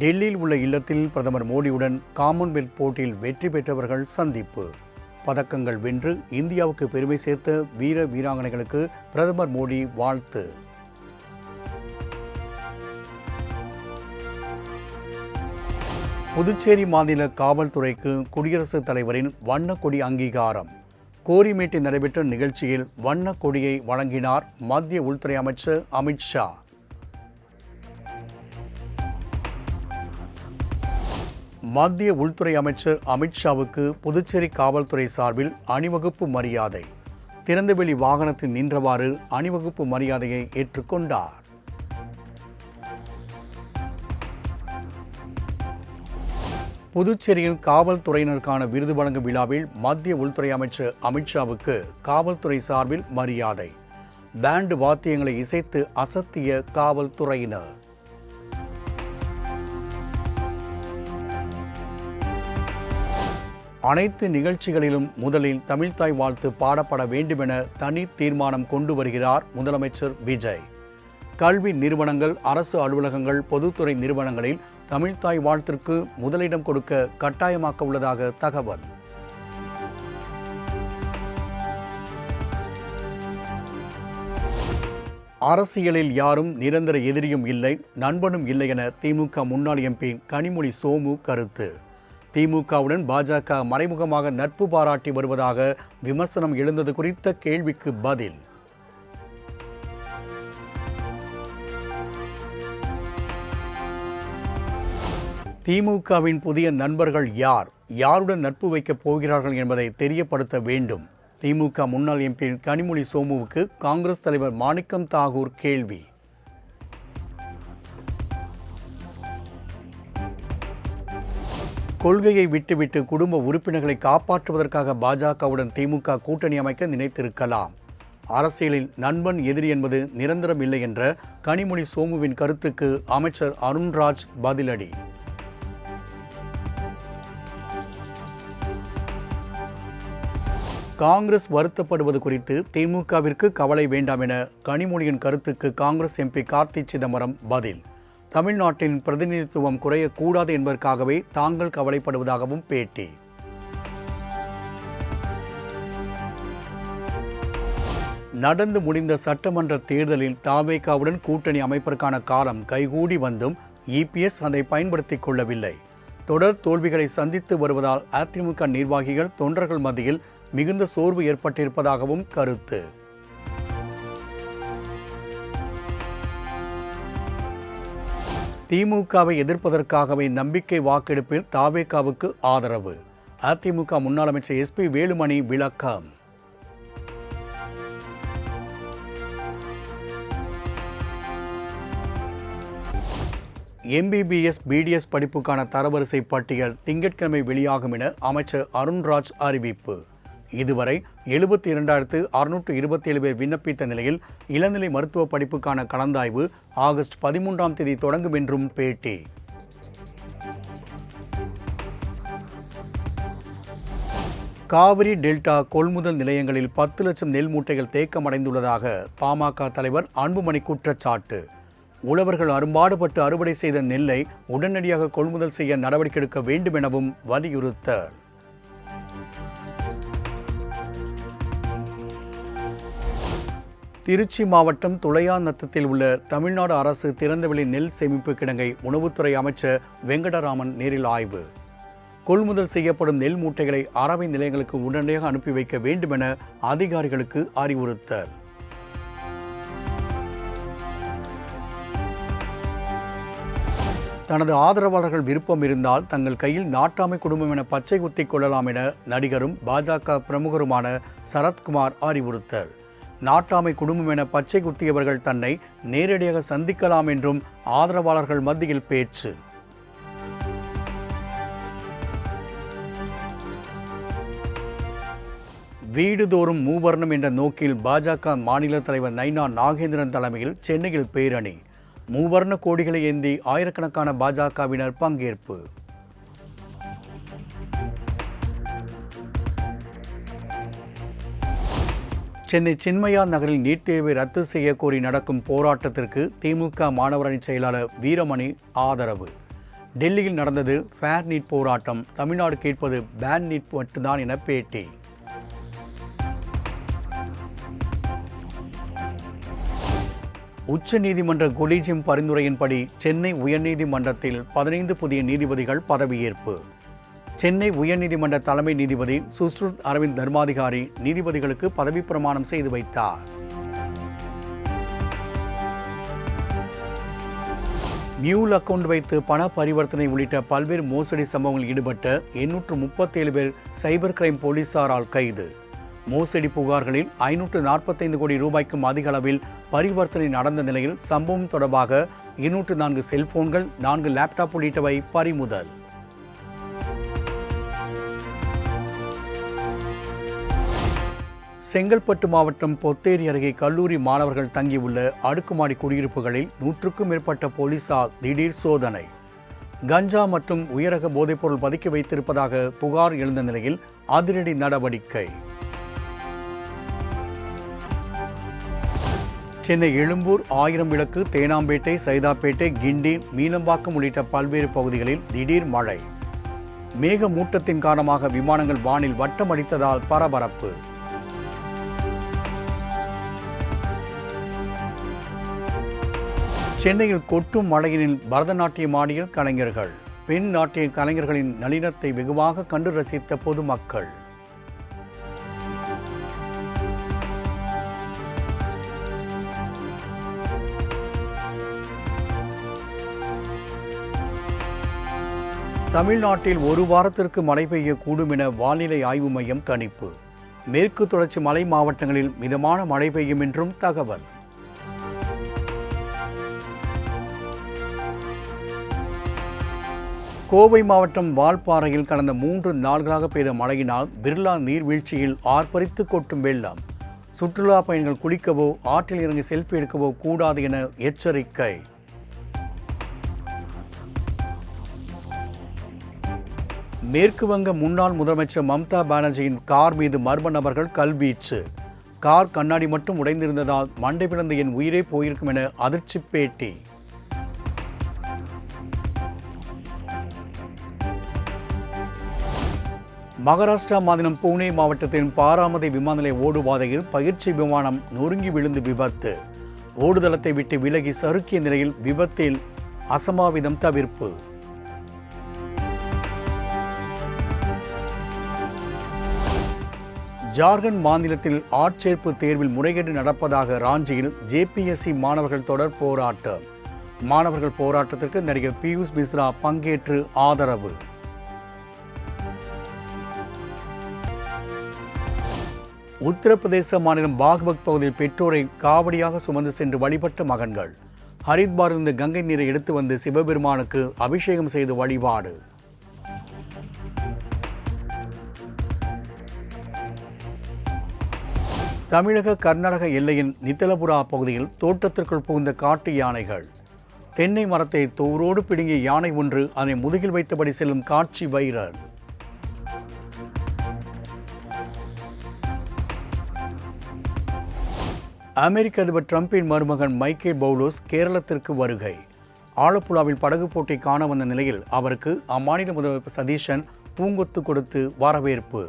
டெல்லியில் உள்ள இல்லத்தில் பிரதமர் மோடியுடன் காமன்வெல்த் போட்டியில் வெற்றி பெற்றவர்கள் சந்திப்பு. பதக்கங்கள் வென்று இந்தியாவுக்கு பெருமை சேர்த்த வீர வீராங்கனைகளுக்கு பிரதமர் மோடி வாழ்த்து. புதுச்சேரி மாநில காவல்துறைக்கு குடியரசுத் தலைவரின் வண்ணக்கொடி அங்கீகாரம். கோரிமேட்டில் நடைபெற்ற நிகழ்ச்சியில் வண்ணக்கொடியை வழங்கினார் மத்திய உள்துறை அமைச்சர் அமித்ஷா. மத்திய உள்துறை அமைச்சர் அமித்ஷாவுக்கு புதுச்சேரி காவல்துறை சார்பில் அணிவகுப்பு மரியாதை. திறந்தவெளி வாகனத்தில் நின்றவாறு அணிவகுப்பு மரியாதையை ஏற்றுக்கொண்டார். புதுச்சேரியில் காவல்துறையினருக்கான விருது வழங்கும் விழாவில் மத்திய உள்துறை அமைச்சர் அமித்ஷாவுக்கு காவல்துறை சார்பில் மரியாதை. பேண்ட் வாத்தியங்களை இசைத்து அசத்திய காவல்துறையினர். அனைத்து நிகழ்ச்சிகளிலும் முதலில் தமிழ்த்தாய் வாழ்த்து பாடப்பட வேண்டுமென தனி தீர்மானம் கொண்டு வருகிறார் முதலமைச்சர் விஜய். கல்வி நிறுவனங்கள், அரசு அலுவலகங்கள், பொதுத்துறை நிறுவனங்களில் தமிழ்த்தாய் வாழ்த்திற்கு முதலிடம் கொடுக்க கட்டாயமாக்க உள்ளதாக தகவல். அரசியலில் யாரும் நிரந்தர எதிரியும் இல்லை, நண்பனும் இல்லை என திமுக முன்னாள் எம்பி கனிமொழி சோமு கருத்து. திமுகவுடன் பாஜக மறைமுகமாக நட்பு பாராட்டி வருவதாக விமர்சனம் எழுந்தது குறித்த கேள்விக்கு பதில். திமுகவின் புதிய நண்பர்கள் யார், யாருடன் நட்பு வைக்கப் போகிறார்கள் என்பதை தெரியப்படுத்த வேண்டும். திமுக முன்னாள் எம்பி கனிமொழி சோமுவுக்கு காங்கிரஸ் தலைவர் மாணிக்கம் தாகூர் கேள்வி. கொள்கையை விட்டுவிட்டு குடும்ப உறுப்பினர்களை காப்பாற்றுவதற்காக பாஜகவுடன் திமுக கூட்டணி அமைக்க நினைத்திருக்கலாம். அரசியலில் நண்பன் எதிரி என்பது நிரந்தரம் இல்லை என்ற கனிமொழி சோமுவின் கருத்துக்கு அமைச்சர் அருண்ராஜ் பதிலடி. காங்கிரஸ் வருத்தப்படுவது குறித்து திமுகவிற்கு கவலை வேண்டாம் என கனிமொழியின் கருத்துக்கு காங்கிரஸ் எம்பி கார்த்தி சிதம்பரம் பதில். தமிழ்நாட்டின் பிரதிநிதித்துவம் குறையக்கூடாது என்பதற்காகவே தாங்கள் கவலைப்படுவதாகவும் பேட்டி. நடந்து முடிந்த சட்டமன்ற தேர்தலில் தவேகாவுடன் கூட்டணி அமைப்பதற்கான காலம் கைகூடி வந்தும் இபிஎஸ் அதை பயன்படுத்திக் கொள்ளவில்லை. தொடர் தோல்விகளை சந்தித்து வருவதால் அதிமுக நிர்வாகிகள், தொண்டர்கள் மத்தியில் மிகுந்த சோர்வு ஏற்பட்டிருப்பதாகவும் கருத்து. திமுகவை எதிர்ப்பதற்காகவே நம்பிக்கை வாக்கெடுப்பில் தவேகாவுக்கு ஆதரவு. அதிமுக முன்னாள் அமைச்சர் எஸ்பி வேலுமணி விளக்கம். எம்பிபிஎஸ், பிடிஎஸ் படிப்புக்கான தரவரிசை பட்டியல் திங்கட்கிழமை வெளியாகும் என அமைச்சர் அருண்ராஜ் அறிவிப்பு. இதுவரை 72,627 பேர் விண்ணப்பித்த நிலையில் இளநிலை மருத்துவ படிப்புக்கான கலந்தாய்வு ஆகஸ்ட் 13ஆம் தேதி தொடங்கும் என்றும் பேட்டி. காவிரி டெல்டா கொள்முதல் நிலையங்களில் 10 லட்சம் நெல் மூட்டைகள் தேக்கமடைந்துள்ளதாக பாமக தலைவர் அன்புமணி குற்றச்சாட்டு. உழவர்கள் அரும்பாடுபட்டு அறுவடை செய்த நெல்லை உடனடியாக கொள்முதல் செய்ய நடவடிக்கை எடுக்க வேண்டும் எனவும் வலியுறுத்தல். திருச்சி மாவட்டம் துளையாநத்தத்தில் உள்ள தமிழ்நாடு அரசு திறந்தவெளி நெல் சேமிப்பு கிடங்கை உணவுத்துறை அமைச்சர் வெங்கடராமன் நேரில் ஆய்வு. கொள்முதல் செய்யப்படும் நெல் மூட்டைகளை அரவை நிலையங்களுக்கு உடனடியாக அனுப்பி வைக்க வேண்டும் என அதிகாரிகளுக்கு அறிவுறுத்தல். தனது ஆதரவாளர்கள் விருப்பம் இருந்தால் தங்கள் கையில் நாட்டாமை குடும்பம் என பச்சை குத்திக் கொள்ளலாம் என நடிகரும் பாஜக பிரமுகருமான சரத்குமார் அறிவுறுத்தல். நாட்டாமை குடும்பம் என பச்சை குத்தியவர்கள் தன்னை நேரடியாக சந்திக்கலாம் என்றும் ஆதரவாளர்கள் மத்தியில் பேச்சு. வீடுதோறும் மூவர்ணம் என்ற நோக்கில் பாஜக மாநில தலைவர் நைனா நாகேந்திரன் தலைமையில் சென்னையில் பேரணி. மூவர்ண கோடிகளை ஏந்தி ஆயிரக்கணக்கான பாஜகவினர் பங்கேற்பு. சென்னை சின்மயா நகரில் நீட் தேர்வை ரத்து செய்ய கோரி நடக்கும் போராட்டத்திற்கு திமுக மாணவர் அணி செயலாளர் வீரமணி ஆதரவு. டெல்லியில் நடந்தது ஃபேர் நீட் போராட்டம், தமிழ்நாடு கேட்பது பேன் நீட் மட்டும்தான் என பேட்டி. உச்ச நீதிமன்ற கொலீஜியம் பரிந்துரையின்படி சென்னை உயர்நீதிமன்றத்தில் 15 புதிய நீதிபதிகள் பதவியேற்பு. சென்னை உயர்நீதிமன்ற தலைமை நீதிபதி சுஷ்ருத் அரவிந்த் தர்மாதிகாரி நீதிபதிகளுக்கு பதவி பிரமாணம் செய்து வைத்தார். மியூல் அக்கவுண்ட் வைத்து பண பரிவர்த்தனை உள்ளிட்ட பல்வேறு மோசடி சம்பவங்களில் ஈடுபட்ட 837 பேர் சைபர் கிரைம் போலீசாரால் கைது. மோசடி புகார்களில் 545 கோடி ரூபாய்க்கும் அதிக அளவில் பரிவர்த்தனை நடந்த நிலையில் சம்பவம் தொடர்பாக 204 செல்போன்கள், 4 லேப்டாப் உள்ளிட்டவை பறிமுதல். செங்கல்பட்டு மாவட்டம் பொத்தேரி அருகே கல்லூரி மாணவர்கள் தங்கியுள்ள அடுக்குமாடி குடியிருப்புகளில் 100க்கும் மேற்பட்ட போலீசார் திடீர் சோதனை. கஞ்சா மற்றும் உயரக போதைப்பொருள் பதுக்கி வைத்திருப்பதாக புகார் எழுந்த நிலையில் அதிரடி நடவடிக்கை. சென்னை எழும்பூர், ஆயிரம் விளக்கு, தேனாம்பேட்டை, சைதாப்பேட்டை, கிண்டி, மீனம்பாக்கம் உள்ளிட்ட பல்வேறு பகுதிகளில் திடீர் மழை. மேகமூட்டத்தின் காரணமாக விமானங்கள் வானில் வட்டமடித்ததால் பரபரப்பு. சென்னையில் கொட்டும் மழையினில் பரதநாட்டியம் ஆடிய கலைஞர்கள். பெண் நாட்டிய கலைஞர்களின் நளினத்தை வெகுவாக கண்டு ரசித்த பொதுமக்கள். தமிழ்நாட்டில் ஒரு வாரத்திற்கு மழை பெய்யக்கூடும் என வானிலை ஆய்வு மையம் கணிப்பு. மேற்கு தொடர்ச்சி மலை மாவட்டங்களில் மிதமான மழை பெய்யும் என்றும் தகவல். கோவை மாவட்டம் வால்பாறையில் கடந்த 3 நாட்களாக பெய்த மழையினால் பிர்லா நீர்வீழ்ச்சியில் ஆர்ப்பரித்து கொட்டும் வெள்ளம். சுற்றுலா பயணிகள் குளிக்கவோ ஆற்றில் இறங்கி செல்ஃபி எடுக்கவோ கூடாது என எச்சரிக்கை. மேற்கு வங்க முன்னாள் முதலமைச்சர் மம்தா பானர்ஜியின் கார் மீது மர்ம நபர்கள் கல்வீச்சு. கார் கண்ணாடி மட்டும் உடைந்திருந்ததால் மண்டை பிளந்து என் உயிரே போயிருக்கும் என அதிர்ச்சி பேட்டி. மகாராஷ்டிரா மாநிலம் புனே மாவட்டத்தின் பாராமதி விமான நிலைய ஓடுபாதையில் பயிற்சி விமானம் நொறுங்கி விழுந்து விபத்து. ஓடுதளத்தை விட்டு விலகி சறுக்கிய நிலையில் விபத்தில் அசம்பாவிதம் தவிர்ப்பு. ஜார்க்கண்ட் மாநிலத்தில் ஆட்சேர்ப்பு தேர்வில் முறைகேடு நடப்பதாக ராஞ்சியில் ஜேபிஎஸ்சி மாணவர்கள் தொடர் போராட்டம். மாணவர்கள் போராட்டத்திற்கு நடிகர் பியூஷ் மிஸ்ரா பங்கேற்று ஆதரவு. உத்தரப்பிரதேச மாநிலம் பாக்பத் பகுதியில் பெற்றோரை காவடியாக சுமந்து சென்று வழிபட்ட மகன்கள். ஹரித்வாரிலிருந்து கங்கை நீரை எடுத்து வந்து சிவபெருமானுக்கு அபிஷேகம் செய்து வழிபாடு. தமிழக கர்நாடக எல்லையின் நித்தலபுரா பகுதியில் தோட்டத்திற்குள் புகுந்த காட்டு யானைகள். தென்னை மரத்தை தோரோடு பிடுங்கிய யானை ஒன்று அதை முதுகில் வைத்தபடி செல்லும் காட்சி வைரல். அமெரிக்க அதிபர் டிரம்பின் மருமகன் மைக்கேல் பவுலோஸ் கேரளத்திற்கு வருகை. ஆலப்புழாவில் படகு போட்டி காண வந்த நிலையில் அவருக்கு அம்மாநில முதல்வர் சதீஷன் பூங்கொத்து கொடுத்து வரவேற்பு.